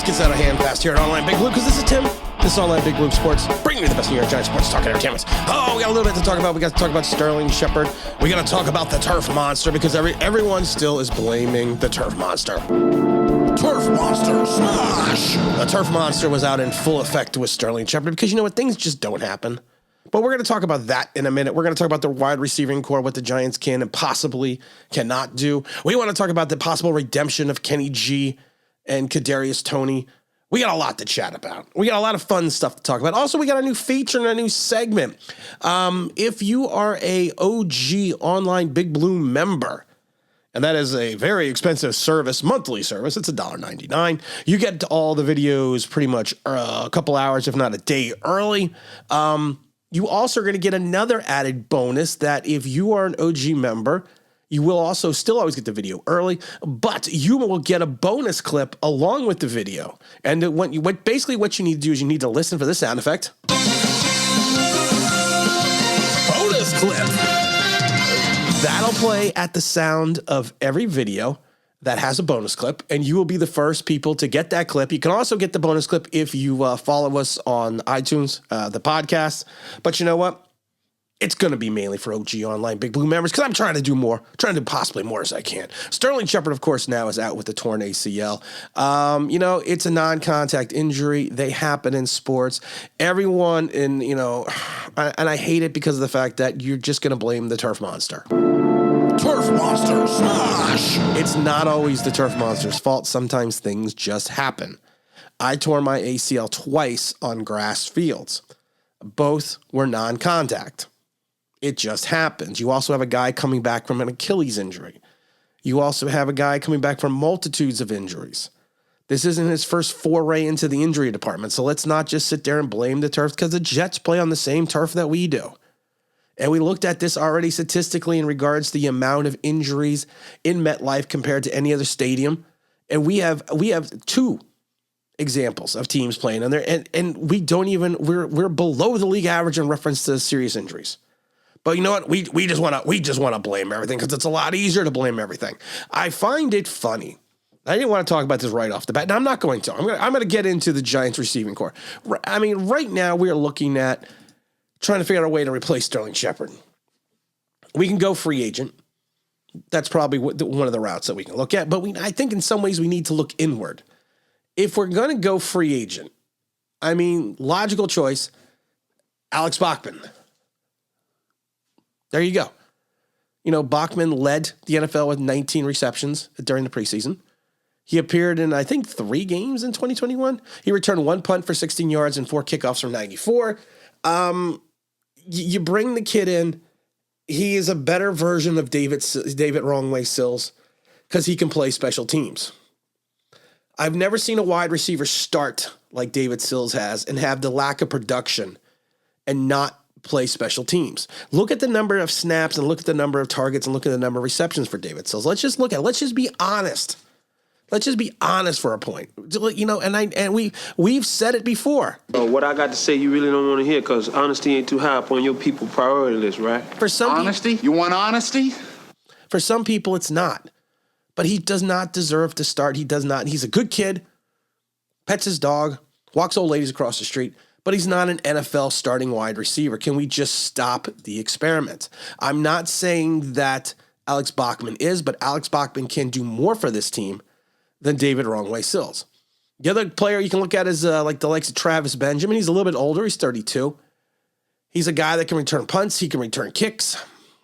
just gets out of hand fast here at Online Big Blue, because this is Tim. This is Online Big Blue Sports, bringing you the best New York Giants sports talk at our cameras. Oh, we got a little bit to talk about. We got to talk about Sterling Shepard. We got to talk about the turf monster, because everyone still is blaming the turf monster. Turf monster smash! The turf monster was out in full effect with Sterling Shepard, because you know what? Things just don't happen. But we're going to talk about that in a minute. We're going to talk about the wide receiving core, what the Giants can and possibly cannot do. We want to talk about the possible redemption of Kenny G and Kadarius Toney. We got a lot to chat about. We got a lot of fun stuff to talk about. Also, we got a new feature and a new segment. If you are a OG Online Big Blue member, and that is a very expensive service, monthly service, it's $1.99. You get all the videos pretty much a couple hours, if not a day early. You also are going to get another added bonus that if you are an OG member, you will also still always get the video early, but you will get a bonus clip along with the video. And basically what you need to do is you need to listen for the sound effect. Bonus clip. That'll play at the sound of every video that has a bonus clip, and you will be the first people to get that clip. You can also get the bonus clip if you follow us on iTunes, the podcast. But you know what? It's going to be mainly for OG Online Big Blue members, because I'm trying to do more, trying to do possibly more as I can. Sterling Shepard, of course, now is out with the torn ACL. It's a non-contact injury. They happen in sports. Everyone and I hate it because of the fact that you're just going to blame the turf monster. Turf monster smash! It's not always the turf monster's fault. Sometimes things just happen. I tore my ACL twice on grass fields. Both were non-contact. It just happens. You also have a guy coming back from an Achilles injury. You also have a guy coming back from multitudes of injuries. This isn't his first foray into the injury department, so let's not just sit there and blame the turf, because the Jets play on the same turf that we do. And we looked at this already statistically in regards to the amount of injuries in MetLife compared to any other stadium. And we have two examples of teams playing on there, and we're below the league average in reference to serious injuries. But you know what? We just want to blame everything, because it's a lot easier to blame everything. I find it funny. I didn't want to talk about this right off the bat, and I'm not going to. I'm going to get into the Giants receiving core. I mean, right now we are looking at trying to figure out a way to replace Sterling Shepard. We can go free agent. That's probably one of the routes that we can look at. But I think in some ways we need to look inward. If we're going to go free agent, logical choice, Alex Bachman. There you go. Bachman led the NFL with 19 receptions during the preseason. He appeared in, I think, 3 games in 2021. He returned 1 punt for 16 yards and 4 kickoffs from 94. You bring the kid in. He is a better version of David Wrong Way Sills, because he can play special teams. I've never seen a wide receiver start like David Sills has and have the lack of production and not play special teams. Look at the number of snaps and look at the number of targets and look at the number of receptions for David Sills. Let's just be honest. Let's just be honest for a point. We've said it before. What I got to say you really don't want to hear, because honesty ain't too high up on your people priority list, right? For some honesty? You want honesty? For some people, it's not. But he does not deserve to start. He does not. He's a good kid, pets his dog, walks old ladies across the street, but he's not an NFL starting wide receiver. Can we just stop the experiment? I'm not saying that Alex Bachman is, but Alex Bachman can do more for this team than David Wrong Way Sills. The other player you can look at is the likes of Travis Benjamin. He's a little bit older. He's 32. He's a guy that can return punts. He can return kicks.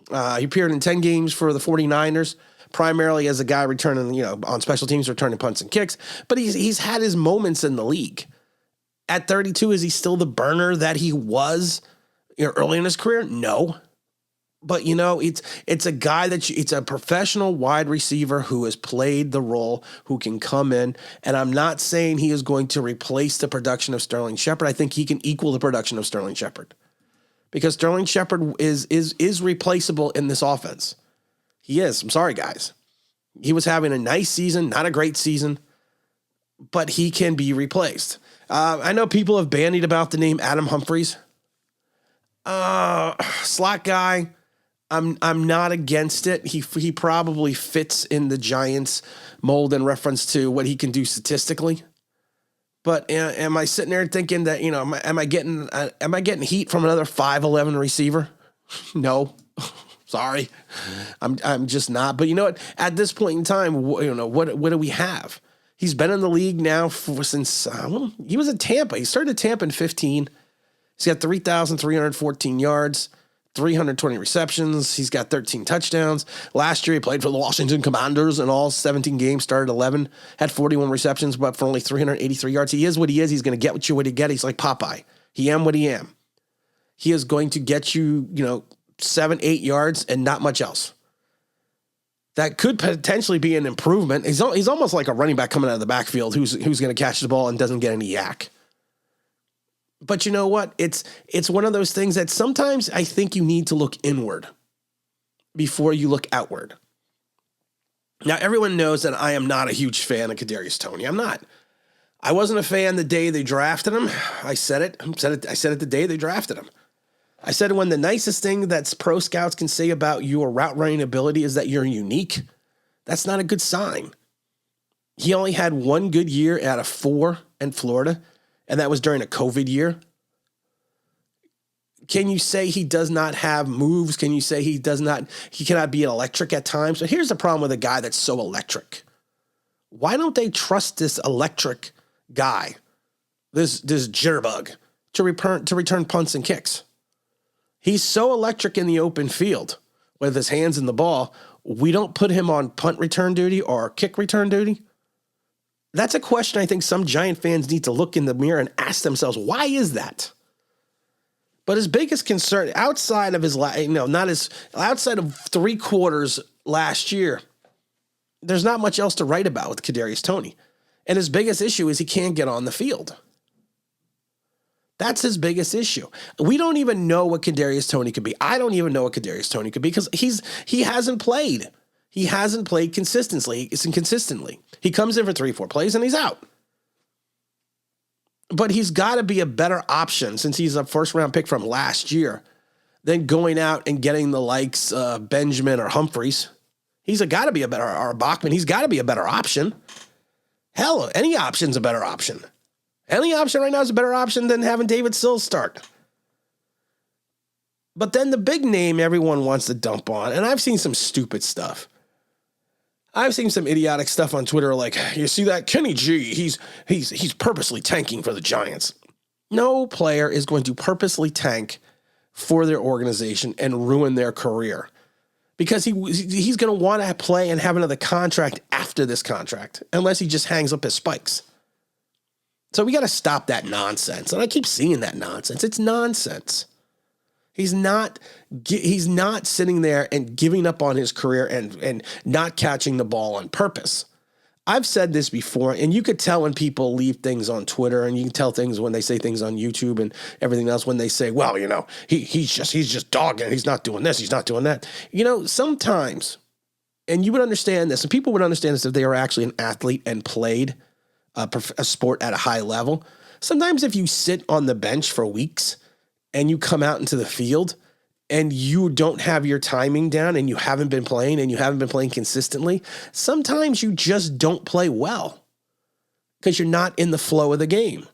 He appeared in 10 games for the 49ers, primarily as a guy returning, on special teams, returning punts and kicks. But he's had his moments in the league. At 32, is he still the burner that he was early in his career? No. But, it's a guy it's a professional wide receiver who has played the role, who can come in. And I'm not saying he is going to replace the production of Sterling Shepard. I think he can equal the production of Sterling Shepard, because Sterling Shepard is replaceable in this offense. He is. I'm sorry, guys. He was having a nice season, not a great season, but he can be replaced. I know people have bandied about the name Adam Humphries. Slot guy. I'm not against it. He probably fits in the Giants mold in reference to what he can do statistically. But am I sitting there thinking that, am I getting heat from another 5'11" receiver? No. Sorry. I'm just not. But you know what? At this point in time, what do we have? He's been in the league now since he was at Tampa. He started at Tampa in 15. He's got 3,314 yards, 320 receptions. He's got 13 touchdowns. Last year, he played for the Washington Commanders in all 17 games, started 11, had 41 receptions, but for only 383 yards. He is what he is. He's going to get what he get. He's like Popeye. He am what he am. He is going to get you, 7-8 yards and not much else. That could potentially be an improvement. He's almost like a running back coming out of the backfield who's going to catch the ball and doesn't get any yak. But you know what? It's one of those things that sometimes I think you need to look inward before you look outward. Now, everyone knows that I am not a huge fan of Kadarius Toney. I'm not. I wasn't a fan the day they drafted him. I said it the day they drafted him. I said when the nicest thing that pro scouts can say about your route running ability is that you're unique, that's not a good sign. He only had one good year out of 4 in Florida, and that was during a COVID year. Can you say he does not have moves? Can you say he cannot be electric at times? So here's the problem with a guy that's so electric. Why don't they trust this electric guy, this jitterbug, to return punts and kicks? He's so electric in the open field with his hands in the ball. We don't put him on punt return duty or kick return duty. That's a question I think some Giant fans need to look in the mirror and ask themselves, why is that? But his biggest concern outside of outside of 3 quarters last year, there's not much else to write about with Kadarius Toney. And his biggest issue is he can't get on the field. That's his biggest issue. We don't even know what Kadarius Toney could be. I don't even know what Kadarius Toney could be because he hasn't played. He hasn't played consistently. He comes in for 3-4 plays and he's out. But he's got to be a better option since he's a first-round pick from last year than going out and getting the likes Benjamin or Humphreys. He's got to be a better, or Bachman. He's got to be a better option. Hell, any option's a better option. Any option right now is a better option than having David Sills start. But then the big name everyone wants to dump on, and I've seen some stupid stuff. I've seen some idiotic stuff on Twitter like, you see that? Kenny G, he's purposely tanking for the Giants. No player is going to purposely tank for their organization and ruin their career because he's going to want to play and have another contract after this contract unless he just hangs up his spikes. So we got to stop that nonsense. And I keep seeing that nonsense. It's nonsense. He's not sitting there and giving up on his career and not catching the ball on purpose. I've said this before, and you could tell when people leave things on Twitter, and you can tell things when they say things on YouTube and everything else when they say, well, he's just dogging. He's not doing this. He's not doing that. Sometimes, and you would understand this, and people would understand this if they were actually an athlete and played a sport at a high level. Sometimes if you sit on the bench for weeks and you come out into the field and you don't have your timing down and you haven't been playing consistently, sometimes you just don't play well because you're not in the flow of the game.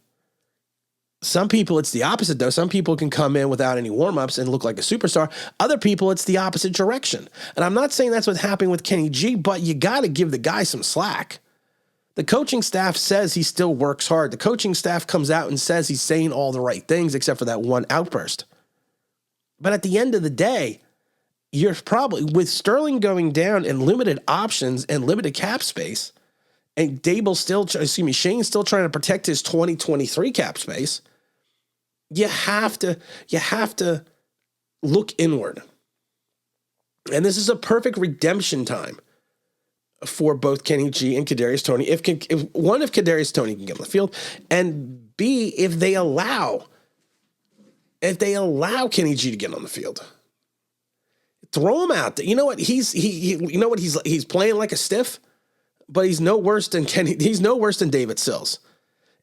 Some people, it's the opposite though. Some people can come in without any warm-ups and look like a superstar. Other people, it's the opposite direction. And I'm not saying that's what's happening with Kenny G, but you got to give the guy some slack. The coaching staff says he still works hard. The coaching staff comes out and says he's saying all the right things except for that one outburst. But at the end of the day, you're probably, with Sterling going down and limited options and limited cap space, and Shane's still trying to protect his 2023 cap space, you have to look inward. And this is a perfect redemption time for both Kenny G and Kadarius Toney. If Kadarius Toney can get on the field, and B, if they allow Kenny G to get on the field, throw him out there. You know what? He's playing like a stiff, but he's no worse than He's no worse than David Sills.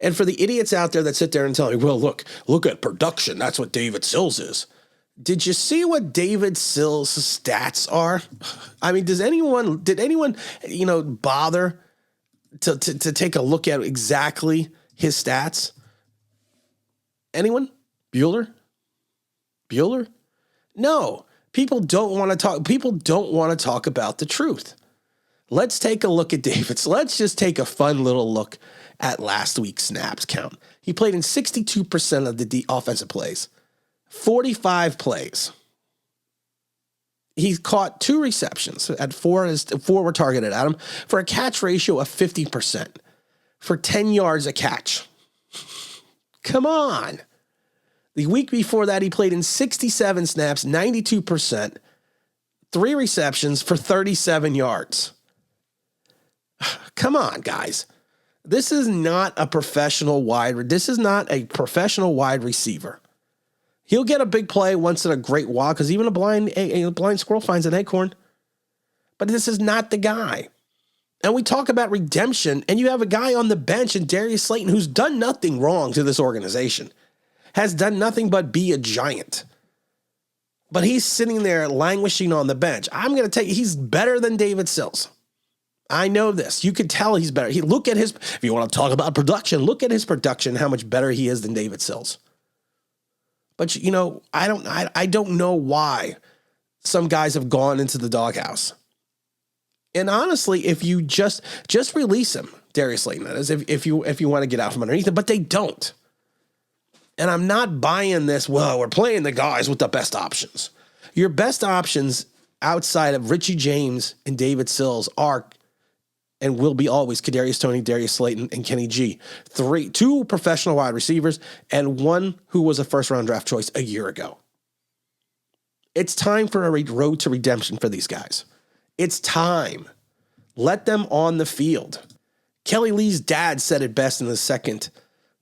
And for the idiots out there that sit there and tell me, well, look at production. That's what David Sills is. Did you see what David Sills' stats are? I mean, did anyone bother to take a look at exactly his stats? Anyone? Bueller? No. People don't want to talk. People don't want to talk about the truth. Let's take a look at David's. Let's just take a fun little look at last week's snaps count. He played in 62% of the offensive plays, 45 plays. He caught 2 receptions. At 4 were targeted at him for a catch ratio of 50%, for 10 yards a catch. Come on. The week before that, he played in 67 snaps, 92%, 3 receptions for 37 yards. Come on, guys. This is not a professional wide receiver. He'll get a big play once in a great while because even a blind squirrel finds an acorn. But this is not the guy. And we talk about redemption, and you have a guy on the bench in Kadarius Slayton who's done nothing wrong to this organization, has done nothing but be a giant. But he's sitting there languishing on the bench. I'm going to tell you, he's better than David Sills. I know this. You could tell he's better. Look at his, if you want to talk about production, look at his production, how much better he is than David Sills. But, you know, I don't know why some guys have gone into the doghouse. And honestly, if you just release him, Kadarius Slayton, that is, if you want to get out from underneath him, but they don't. And I'm not buying this, well, we're playing the guys with the best options. Your best options outside of Richie James and David Sills are and will be always Kadarius Toney, Kadarius Slayton, and Kenny G. 2 professional wide receivers and 1 who was a first-round draft choice a year ago. It's time for a road to redemption for these guys. It's time. Let them on the field. Kelly Lee's dad said it best in the second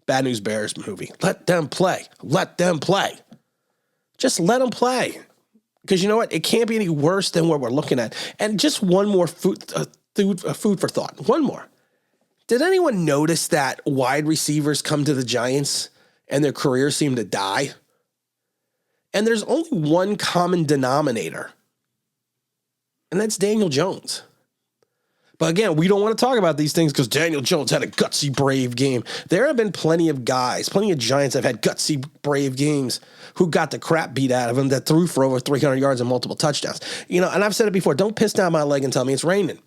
Bad News Bears movie. Let them play. Let them play. Just let them play. Because you know what? It can't be any worse than what we're looking at. And just one more food for thought. One more. Did anyone notice that wide receivers come to the Giants and their careers seem to die? And there's only one common denominator, and that's Daniel Jones. But again, we don't want to talk about these things because Daniel Jones had a gutsy, brave game. There have been plenty of guys, plenty of Giants that have had gutsy, brave games who got the crap beat out of them, that threw for over 300 yards and multiple touchdowns. You know, and I've said it before, don't piss down my leg and tell me it's raining.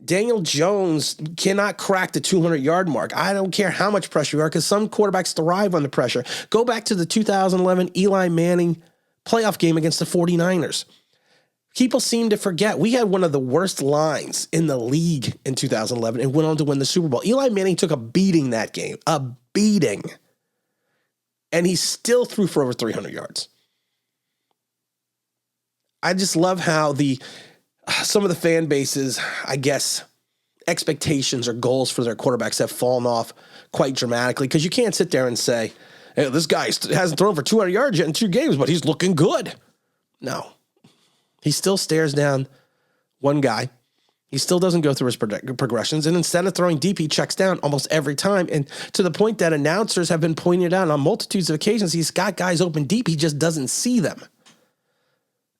Daniel Jones cannot crack the 200-yard mark. I don't care how much pressure you are, because some quarterbacks thrive under pressure. Go back to the 2011 Eli Manning playoff game against the 49ers. People seem to forget we had one of the worst lines in the league in 2011 and went on to win the Super Bowl. Eli Manning took a beating that game, a beating. And he still threw for over 300 yards. I just love how some of the fan bases, I guess, expectations or goals for their quarterbacks have fallen off quite dramatically, because you can't sit there and say, hey, this guy hasn't thrown for 200 yards yet in 2 games, but he's looking good. No. He still stares down one guy. He still doesn't go through his progressions. And instead of throwing deep, he checks down almost every time. And to the point that announcers have been pointing out on multitudes of occasions, he's got guys open deep. He just doesn't see them.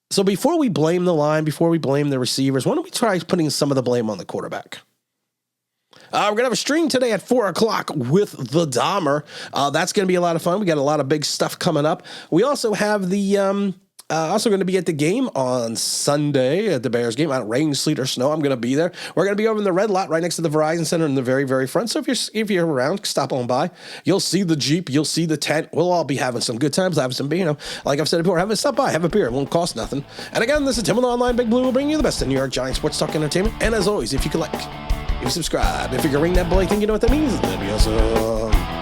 So before we blame the line, before we blame the receivers, why don't we try putting some of the blame on the quarterback? We're going to have a stream today at 4 o'clock with the Dahmer. That's going to be a lot of fun. We got a lot of big stuff coming up. We also have also going to be at the game on Sunday at the Bears game. Rain, sleet, or snow, I'm going to be there. We're going to be over in the red lot right next to the Verizon Center in the very, very front. So if you're around, stop on by. You'll see the Jeep. You'll see the tent. We'll all be having some good times, having some, like I've said before, stop by, have a beer. It won't cost nothing. And again, this is Tim with Online Big Blue. We'll bring you the best in New York Giants sports talk entertainment. And as always, if you could if you subscribe, if you can ring that boy thing, you know what that means. It's going to be awesome.